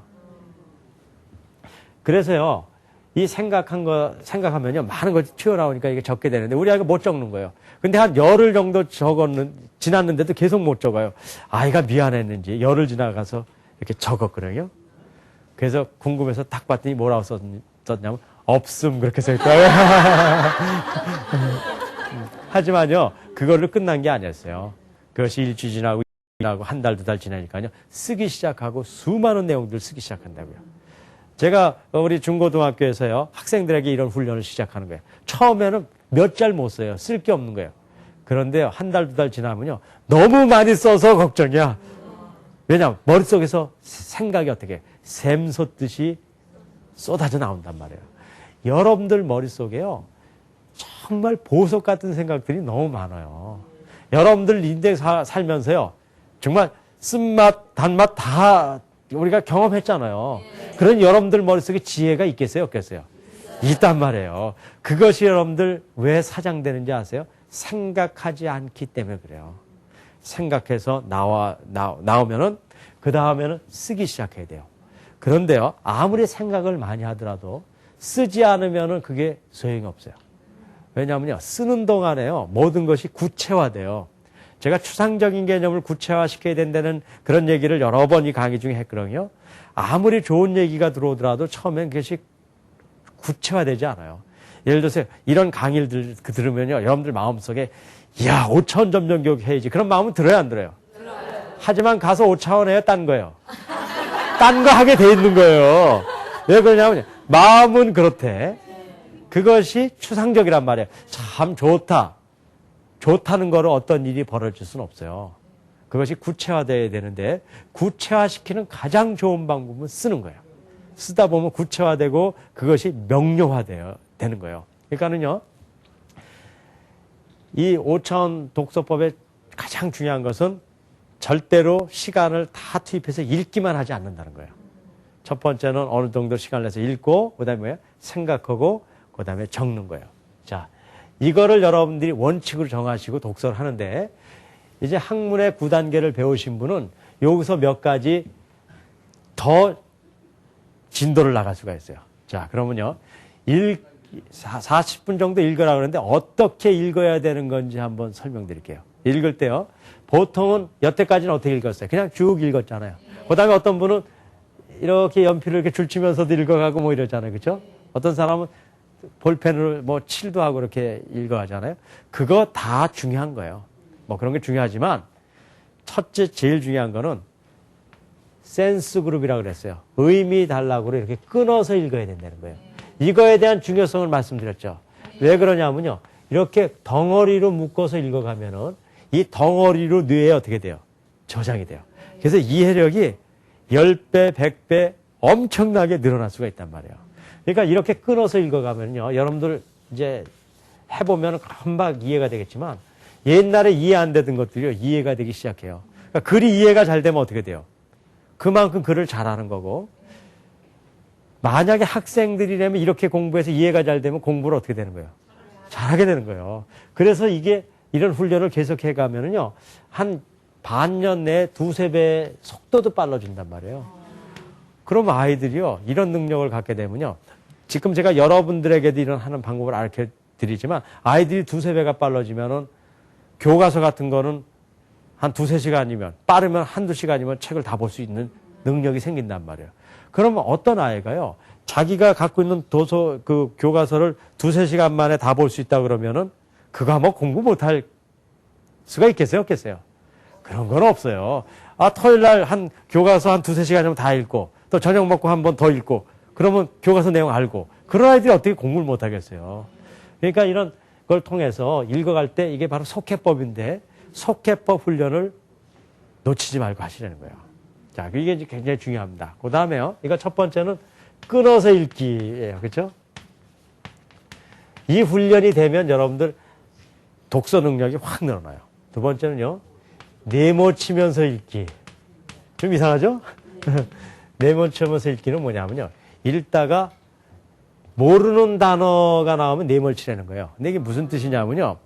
그래서요, 이 생각하면요, 많은 것이 튀어나오니까 이게 적게 되는데, 우리 아이가 못 적는 거예요. 근데 한 열흘 정도 지났는데도 계속 못 적어요. 아이가 미안했는지, 열흘 지나가서 이렇게 적었거든요. 그래서 궁금해서 딱 봤더니 뭐라고 썼냐면, 없음, 그렇게 써있더라고요. 하지만요, 그걸로 끝난 게 아니었어요. 그것이 일주일 지나고 한 달, 두 달 지나니까요, 쓰기 시작하고 수많은 내용들을 쓰기 시작한다고요. 제가 우리 중고등학교에서요, 학생들에게 이런 훈련을 시작하는 거예요. 처음에는 몇 잘 못 써요. 쓸 게 없는 거예요. 그런데 한 달, 두 달 지나면요, 너무 많이 써서 걱정이야. 왜냐하면 머릿속에서 생각이 어떻게 샘솟듯이 쏟아져 나온단 말이에요. 여러분들 머릿속에요, 정말 보석 같은 생각들이 너무 많아요. 여러분들 인생 살면서요, 정말 쓴맛, 단맛 다 우리가 경험했잖아요. 그런 여러분들 머릿속에 지혜가 있겠어요, 없겠어요? 있단 말이에요. 그것이 여러분들 왜 사장되는지 아세요? 생각하지 않기 때문에 그래요. 생각해서 나오면은, 그 다음에는 쓰기 시작해야 돼요. 그런데요, 아무리 생각을 많이 하더라도 쓰지 않으면은 그게 소용이 없어요. 왜냐하면요, 쓰는 동안에요, 모든 것이 구체화돼요. 제가 추상적인 개념을 구체화시켜야 된다는 그런 얘기를 여러 번 이 강의 중에 했거든요. 아무리 좋은 얘기가 들어오더라도 처음엔 그것이 구체화되지 않아요. 예를 들어서 이런 강의를 들으면요, 여러분들 마음속에 이야, 5차원 점정 교육 해야지. 그런 마음은 들어요, 안 들어요? 들어요. 하지만 가서 5차원 해요, 딴 거예요. 딴 거 하게 돼 있는 거예요. 왜 그러냐면 마음은 그렇대. 그것이 추상적이란 말이에요. 참 좋다. 좋다는 거로 어떤 일이 벌어질 수는 없어요. 그것이 구체화되어야 되는데 구체화시키는 가장 좋은 방법은 쓰는 거예요. 쓰다 보면 구체화되고 그것이 명료화되는 거예요. 그러니까는요, 이 5차원 독서법의 가장 중요한 것은 절대로 시간을 다 투입해서 읽기만 하지 않는다는 거예요. 첫 번째는 어느 정도 시간을 내서 읽고, 그 다음에 뭐예요? 생각하고, 그 다음에 적는 거예요. 자, 이거를 여러분들이 원칙으로 정하시고 독서를 하는데, 이제 학문의 9단계를 배우신 분은 여기서 몇 가지 더 진도를 나갈 수가 있어요. 자, 그러면요, 40분 정도 읽으라고 그러는데 어떻게 읽어야 되는 건지 한번 설명드릴게요. 읽을 때요, 보통은 여태까지는 어떻게 읽었어요? 그냥 쭉 읽었잖아요. 그 다음에 어떤 분은 이렇게 연필을 이렇게 줄치면서도 읽어가고 뭐 이러잖아요. 그렇죠? 어떤 사람은 볼펜을 뭐 칠도 하고 이렇게 읽어가잖아요. 그거 다 중요한 거예요. 뭐 그런 게 중요하지만 첫째 제일 중요한 거는 센스 그룹이라고 그랬어요. 의미 달라고 이렇게 끊어서 읽어야 된다는 거예요. 이거에 대한 중요성을 말씀드렸죠. 왜 그러냐면요, 이렇게 덩어리로 묶어서 읽어가면은 이 덩어리로 뇌에 어떻게 돼요? 저장이 돼요. 그래서 이해력이 10배, 100배 엄청나게 늘어날 수가 있단 말이에요. 그러니까 이렇게 끊어서 읽어가면요, 여러분들 이제 해보면 금방 이해가 되겠지만 옛날에 이해 안 되던 것들이요, 이해가 되기 시작해요. 그러니까 글이 이해가 잘 되면 어떻게 돼요? 그만큼 글을 잘하는 거고, 만약에 학생들이라면 이렇게 공부해서 이해가 잘 되면 공부를 어떻게 되는 거예요? 잘하게 되는 거예요. 그래서 이게 이런 훈련을 계속해 가면은요, 한 반년 내에 두세 배 속도도 빨라진단 말이에요. 그럼 아이들이요, 이런 능력을 갖게 되면요, 지금 제가 여러분들에게도 이런 하는 방법을 알려 드리지만, 아이들이 두세 배가 빨라지면은 교과서 같은 거는 한 두세 시간이면, 빠르면 한두 시간이면 책을 다 볼 수 있는 능력이 생긴단 말이에요. 그러면 어떤 아이가요, 자기가 갖고 있는 그 교과서를 두세 시간 만에 다 볼 수 있다 그러면은 그거 뭐 공부 못할 수가 있겠어요? 없겠어요? 그런 건 없어요. 토요일 날 교과서 한 두세 시간이면 다 읽고, 또 저녁 먹고 한 번 더 읽고, 그러면 교과서 내용 알고, 그런 아이들이 어떻게 공부를 못 하겠어요? 그러니까 이런 걸 통해서 읽어갈 때 이게 바로 속회법인데, 속회법 훈련을 놓치지 말고 하시라는 거예요. 자, 이게 굉장히 중요합니다. 그 다음에요, 이거 첫 번째는 끊어서 읽기예요. 그렇죠? 이 훈련이 되면 여러분들 독서 능력이 확 늘어나요. 두 번째는요, 네모치면서 읽기. 좀 이상하죠? 네모치면서 읽기는 뭐냐면요, 읽다가 모르는 단어가 나오면 네모를 치라는 거예요. 근데 이게 무슨 뜻이냐면요,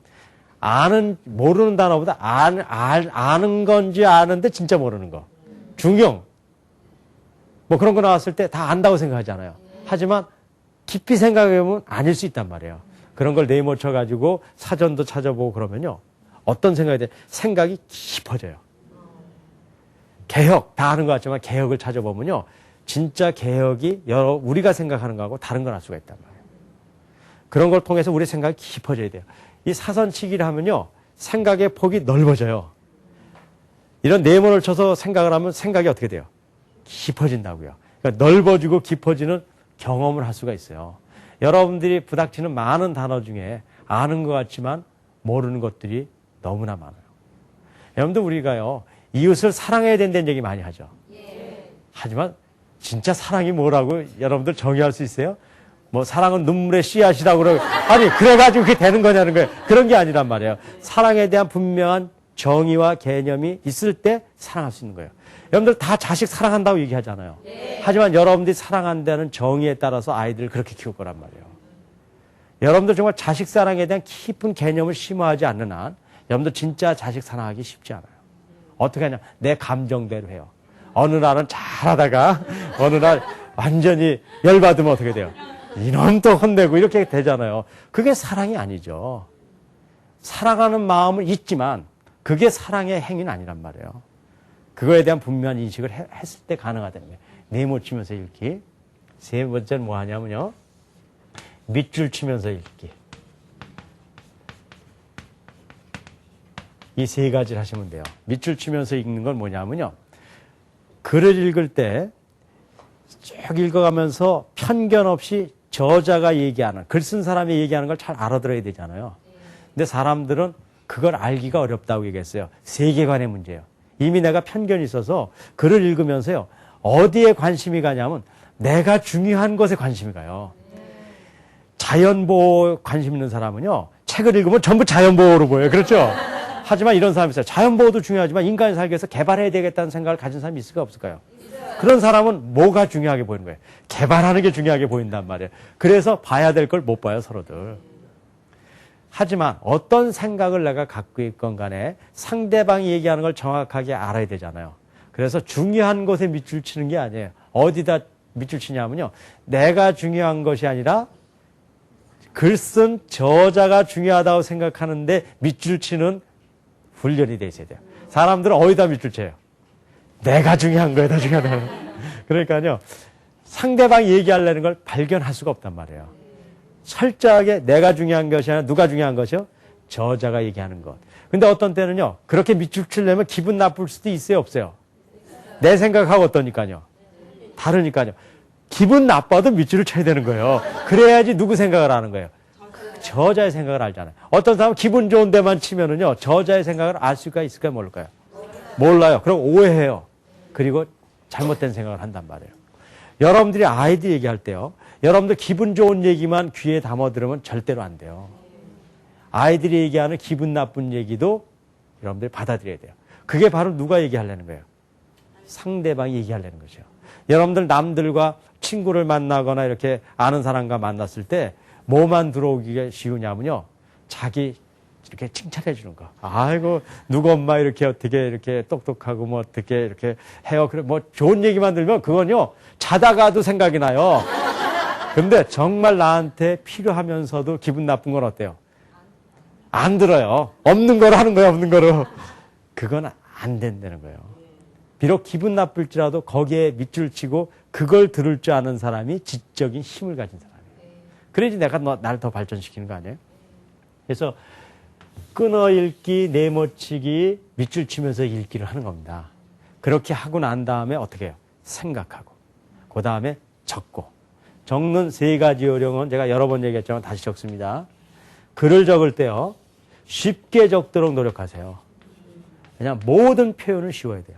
모르는 단어보다 아는 건지 아는데 진짜 모르는 거. 중용. 뭐 그런 거 나왔을 때 다 안다고 생각하잖아요. 하지만 깊이 생각해보면 아닐 수 있단 말이에요. 그런 걸 네모쳐가지고 사전도 찾아보고 그러면요, 어떤 생각이 돼? 생각이 깊어져요. 개혁, 다 아는 것 같지만 개혁을 찾아보면요, 진짜 개혁이 우리가 생각하는 거하고 다른 걸 알 수가 있단 말이에요. 그런 걸 통해서 우리 생각이 깊어져야 돼요. 이 사선치기를 하면요, 생각의 폭이 넓어져요. 이런 네모를 쳐서 생각을 하면 생각이 어떻게 돼요? 깊어진다고요. 그러니까 넓어지고 깊어지는 경험을 할 수가 있어요. 여러분들이 부닥치는 많은 단어 중에 아는 것 같지만 모르는 것들이 너무나 많아요. 여러분들, 우리가요, 이웃을 사랑해야 된다는 얘기 많이 하죠. 하지만 진짜 사랑이 뭐라고 여러분들 정의할 수 있어요? 뭐 사랑은 눈물의 씨앗이라고 그러고, 아니 그래가지고 그게 되는 거냐는 거예요. 그런 게 아니란 말이에요. 사랑에 대한 분명한 정의와 개념이 있을 때 사랑할 수 있는 거예요. 여러분들 다 자식 사랑한다고 얘기하잖아요. 하지만 여러분들이 사랑한다는 정의에 따라서 아이들을 그렇게 키울 거란 말이에요. 여러분들 정말 자식 사랑에 대한 깊은 개념을 심어하지 않는 한 여러분들 진짜 자식 사랑하기 쉽지 않아요. 어떻게 하냐? 내 감정대로 해요. 어느 날은 잘하다가 어느 날 완전히 열받으면 어떻게 돼요? 이놈 또 혼내고 이렇게 되잖아요. 그게 사랑이 아니죠. 사랑하는 마음은 있지만 그게 사랑의 행위는 아니란 말이에요. 그거에 대한 분명한 인식을 했을 때 가능하다는 거예요. 네모치면서 읽기. 세 번째는 뭐 하냐면요, 밑줄 치면서 읽기. 이 세 가지를 하시면 돼요. 밑줄 치면서 읽는 건 뭐냐면요, 글을 읽을 때 쭉 읽어가면서 편견 없이 저자가 얘기하는, 글 쓴 사람이 얘기하는 걸 잘 알아들어야 되잖아요. 근데 사람들은 그걸 알기가 어렵다고 얘기했어요. 세계관의 문제예요. 이미 내가 편견이 있어서 글을 읽으면서요, 어디에 관심이 가냐면 내가 중요한 것에 관심이 가요. 자연보호 관심 있는 사람은요, 책을 읽으면 전부 자연보호로 보여요. 그렇죠? 하지만 이런 사람이 있어요. 자연보호도 중요하지만 인간이 살기 위해서 개발해야 되겠다는 생각을 가진 사람이 있을까 없을까요? 그런 사람은 뭐가 중요하게 보이는 거예요? 개발하는 게 중요하게 보인단 말이에요. 그래서 봐야 될 걸 못 봐요, 서로들. 하지만 어떤 생각을 내가 갖고 있건 간에 상대방이 얘기하는 걸 정확하게 알아야 되잖아요. 그래서 중요한 것에 밑줄 치는 게 아니에요. 어디다 밑줄 치냐면요, 내가 중요한 것이 아니라 글 쓴 저자가 중요하다고 생각하는데 밑줄 치는 훈련이 돼 있어야 돼요. 사람들은 어디다 밑줄 쳐요? 내가 중요한 거에다 중요하다. 그러니까요, 상대방이 얘기하려는 걸 발견할 수가 없단 말이에요. 철저하게 내가 중요한 것이 아니라 누가 중요한 것이요? 저자가 얘기하는 것. 근데 어떤 때는요, 그렇게 밑줄 치려면 기분 나쁠 수도 있어요, 없어요? 내 생각하고 어떠니까요? 다르니까요. 기분 나빠도 밑줄을 쳐야 되는 거예요. 그래야지 누구 생각을 아는 거예요? 저자의 생각을 알잖아요. 어떤 사람은 기분 좋은 데만 치면은요, 저자의 생각을 알 수가 있을까요, 모를까요? 몰라요. 그럼 오해해요. 그리고 잘못된 생각을 한단 말이에요. 여러분들이 아이들 얘기할 때요, 여러분들 기분 좋은 얘기만 귀에 담아 들으면 절대로 안 돼요. 아이들이 얘기하는 기분 나쁜 얘기도 여러분들이 받아들여야 돼요. 그게 바로 누가 얘기하려는 거예요? 상대방이 얘기하려는 거죠. 여러분들 남들과 친구를 만나거나 이렇게 아는 사람과 만났을 때 뭐만 들어오기가 쉬우냐면요. 자기 이렇게 칭찬해 주는 거. 아이고, 누구 엄마 이렇게 어떻게 이렇게 똑똑하고 뭐 어떻게 이렇게 해요. 그래, 뭐 좋은 얘기만 들으면 그건요. 자다가도 생각이 나요. 근데 정말 나한테 필요하면서도 기분 나쁜 건 어때요? 안 들어요. 없는 거로 하는 거예요, 없는 거로. 그건 안 된다는 거예요. 비록 기분 나쁠지라도 거기에 밑줄 치고 그걸 들을 줄 아는 사람이 지적인 힘을 가진 사람이에요. 그래야지 내가 나를 더 발전시키는 거 아니에요? 그래서 끊어 읽기, 네모치기, 밑줄 치면서 읽기를 하는 겁니다. 그렇게 하고 난 다음에 어떻게 해요? 생각하고. 그 다음에 적고. 적는 3가지 요령은 제가 여러 번 얘기했지만 다시 적습니다. 글을 적을 때요. 쉽게 적도록 노력하세요. 그냥 모든 표현을 쉬워야 돼요.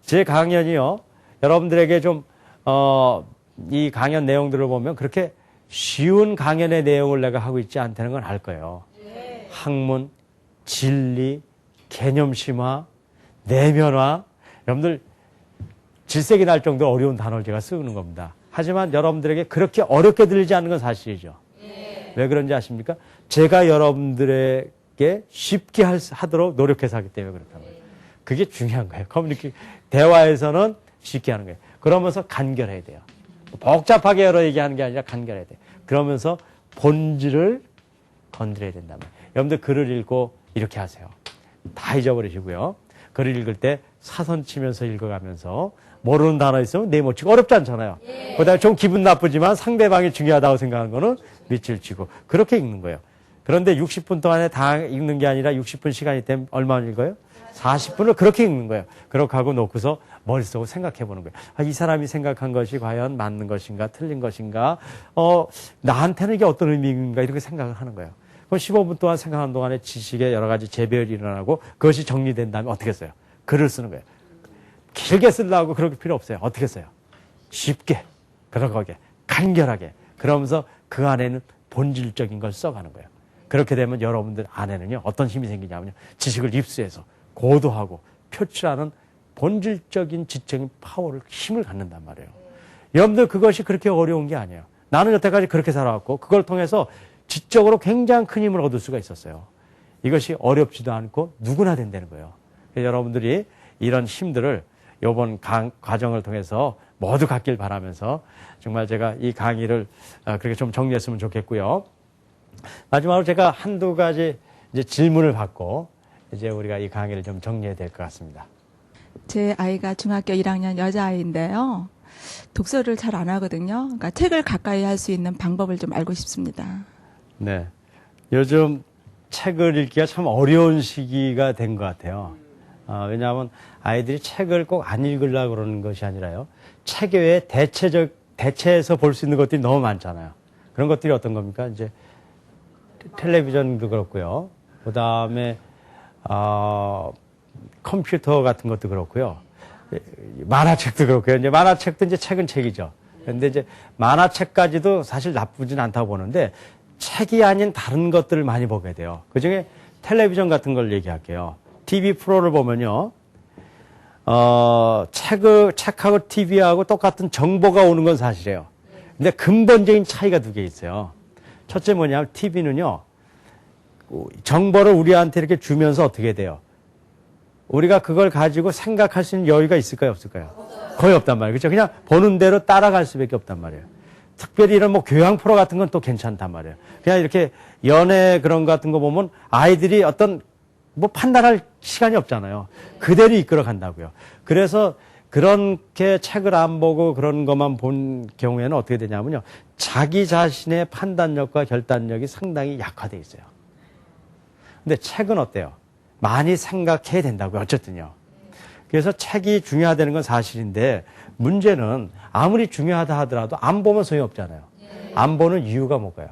제 강연이요. 여러분들에게 좀 이 강연 내용들을 보면 그렇게 쉬운 강연의 내용을 내가 하고 있지 않다는 건 알 거예요. 학문, 진리, 개념심화, 내면화. 여러분들 질색이 날 정도로 어려운 단어를 제가 쓰는 겁니다. 하지만 여러분들에게 그렇게 어렵게 들리지 않는 건 사실이죠. 왜 그런지 아십니까? 제가 여러분들에게 쉽게 하도록 노력해서 하기 때문에 그렇다는 거예요. 그게 중요한 거예요. 대화에서는 쉽게 하는 거예요. 그러면서 간결해야 돼요. 복잡하게 여러 얘기하는 게 아니라 간결해야 돼요. 그러면서 본질을 건드려야 된단 말이에요. 여러분들 글을 읽고 이렇게 하세요. 다 잊어버리시고요. 글을 읽을 때 사선 치면서 읽어가면서 모르는 단어 있으면 네모치고 어렵지 않잖아요. 그다음에 좀 기분 나쁘지만 상대방이 중요하다고 생각하는 거는 밑줄 치고 그렇게 읽는 거예요. 그런데 60분 동안에 다 읽는 게 아니라 60분 시간이 되면 얼마나 읽어요? 40분을 그렇게 읽는 거예요. 그렇게 하고 놓고서 머릿속으로 생각해 보는 거예요. 아, 이 사람이 생각한 것이 과연 맞는 것인가 틀린 것인가 나한테는 이게 어떤 의미인가 이렇게 생각을 하는 거예요. 그럼 15분 동안 생각하는 동안에 지식의 여러 가지 재배열이 일어나고 그것이 정리된 다음에 어떻게 써요? 글을 쓰는 거예요. 길게 쓰려고 그럴 필요 없어요. 어떻게 써요? 쉽게, 그러게 간결하게. 그러면서 그 안에는 본질적인 걸 써가는 거예요. 그렇게 되면 여러분들 안에는요 어떤 힘이 생기냐면요 지식을 입수해서 고도하고 표출하는 본질적인 지적인 파워를 힘을 갖는단 말이에요. 여러분들 그것이 그렇게 어려운 게 아니에요. 나는 여태까지 그렇게 살아왔고 그걸 통해서 지적으로 굉장히 큰 힘을 얻을 수가 있었어요. 이것이 어렵지도 않고 누구나 된다는 거예요. 여러분들이 이런 힘들을 이번 과정을 통해서 모두 갖길 바라면서 정말 제가 이 강의를 그렇게 좀 정리했으면 좋겠고요. 마지막으로 제가 한두 가지 이제 질문을 받고 이제 우리가 이 강의를 좀 정리해야 될 것 같습니다. 제 아이가 중학교 1학년 여자아이인데요. 독서를 잘 안 하거든요. 그러니까 책을 가까이 할 수 있는 방법을 좀 알고 싶습니다. 네. 요즘 책을 읽기가 참 어려운 시기가 된 것 같아요. 왜냐하면 아이들이 책을 꼭 안 읽으려고 그러는 것이 아니라요. 책 외에 대체해서 볼 수 있는 것들이 너무 많잖아요. 그런 것들이 어떤 겁니까? 이제 텔레비전도 그렇고요. 그 다음에 컴퓨터 같은 것도 그렇고요. 만화책도 그렇고요. 이제 만화책도 이제 책은 책이죠. 그런데 이제 만화책까지도 사실 나쁘진 않다고 보는데 책이 아닌 다른 것들을 많이 보게 돼요. 그 중에 텔레비전 같은 걸 얘기할게요. TV 프로를 보면요. 책하고 TV하고 똑같은 정보가 오는 건 사실이에요. 근데 근본적인 차이가 2개 있어요. 첫째 뭐냐면 TV는요. 정보를 우리한테 이렇게 주면서 어떻게 돼요? 우리가 그걸 가지고 생각할 수 있는 여유가 있을까요? 없을까요? 거의 없단 말이에요. 그렇죠? 그냥 보는 대로 따라갈 수밖에 없단 말이에요. 특별히 이런 뭐 교양 프로 같은 건 또 괜찮단 말이에요. 그냥 이렇게 연애 그런 거 같은 거 보면 아이들이 어떤 뭐 판단할 시간이 없잖아요. 그대로 이끌어 간다고요. 그래서 그렇게 책을 안 보고 그런 것만 본 경우에는 어떻게 되냐면요. 자기 자신의 판단력과 결단력이 상당히 약화되어 있어요. 근데 책은 어때요? 많이 생각해야 된다고요. 어쨌든요. 그래서 책이 중요하다는 건 사실인데 문제는 아무리 중요하다 하더라도 안 보면 소용이 없잖아요. 안 보는 이유가 뭘까요?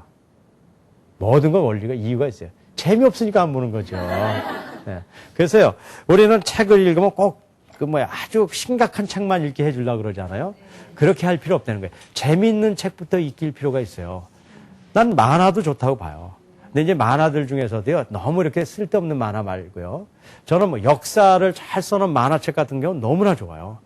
모든 건 원리가 이유가 있어요. 재미없으니까 안 보는 거죠. 네. 그래서요, 우리는 책을 읽으면 꼭 아주 심각한 책만 읽게 해주려고 그러잖아요. 그렇게 할 필요 없다는 거예요. 재미있는 책부터 읽힐 필요가 있어요. 난 만화도 좋다고 봐요. 근데 이제 만화들 중에서도요, 너무 이렇게 쓸데없는 만화 말고요. 저는 뭐 역사를 잘 써놓은 만화책 같은 경우는 너무나 좋아요.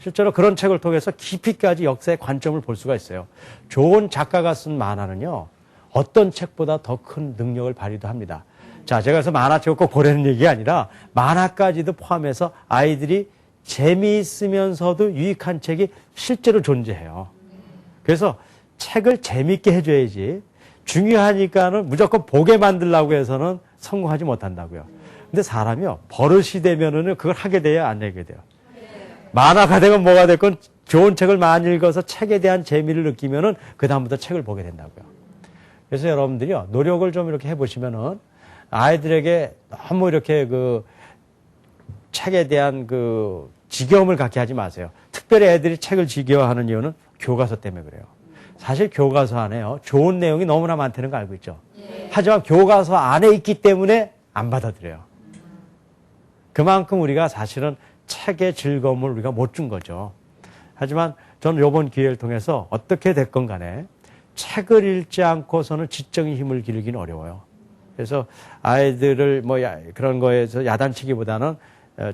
실제로 그런 책을 통해서 깊이까지 역사의 관점을 볼 수가 있어요. 좋은 작가가 쓴 만화는요, 어떤 책보다 더 큰 능력을 발휘도 합니다. 자, 제가 그래서 만화책을 꼭 보라는 얘기가 아니라 만화까지도 포함해서 아이들이 재미있으면서도 유익한 책이 실제로 존재해요. 그래서 책을 재미있게 해줘야지 중요하니까는 무조건 보게 만들려고 해서는 성공하지 못한다고요. 근데 사람이요, 버릇이 되면은 그걸 하게 돼요, 안 하게 돼요? 만화가 되건 뭐가 됐건 좋은 책을 많이 읽어서 책에 대한 재미를 느끼면은 그다음부터 책을 보게 된다고요. 그래서 여러분들이요, 노력을 좀 이렇게 해보시면은 아이들에게 너무 이렇게 그 책에 대한 그 지겨움을 갖게 하지 마세요. 특별히 애들이 책을 지겨워하는 이유는 교과서 때문에 그래요. 사실 교과서 안에요, 좋은 내용이 너무나 많다는 거 알고 있죠. 하지만 교과서 안에 있기 때문에 안 받아들여요. 그만큼 우리가 사실은 책의 즐거움을 우리가 못 준 거죠. 하지만 저는 이번 기회를 통해서 어떻게 됐건 간에 책을 읽지 않고서는 지적인 힘을 기르기는 어려워요. 그래서 아이들을 뭐 그런 거에서 야단치기보다는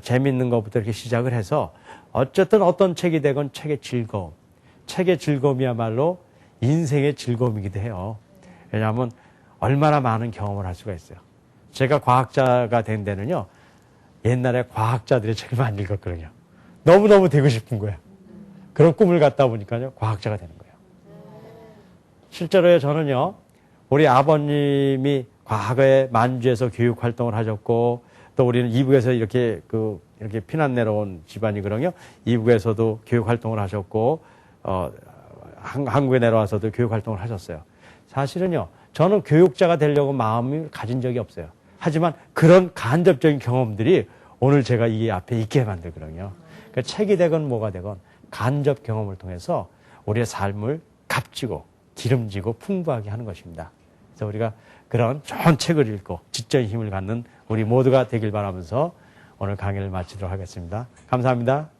재밌는 것부터 이렇게 시작을 해서 어쨌든 어떤 책이 되건 책의 즐거움. 책의 즐거움이야말로 인생의 즐거움이기도 해요. 왜냐하면 얼마나 많은 경험을 할 수가 있어요. 제가 과학자가 된 데는요, 옛날에 과학자들의 책을 많이 읽었거든요. 너무너무 되고 싶은 거예요. 그런 꿈을 갖다 보니까요, 과학자가 되는 거예요. 실제로요, 저는요, 우리 아버님이 과거에 만주에서 교육 활동을 하셨고, 또 우리는 이북에서 이렇게 피난 내려온 집안이거든요. 이북에서도 교육 활동을 하셨고, 한국에 내려와서도 교육 활동을 하셨어요. 사실은요, 저는 교육자가 되려고 마음을 가진 적이 없어요. 하지만 그런 간접적인 경험들이 오늘 제가 이 앞에 있게 만들거든요. 그러니까 책이 되건 뭐가 되건 간접 경험을 통해서 우리의 삶을 값지고 기름지고 풍부하게 하는 것입니다. 그래서 우리가 그런 좋은 책을 읽고 지적인 힘을 갖는 우리 모두가 되길 바라면서 오늘 강의를 마치도록 하겠습니다. 감사합니다.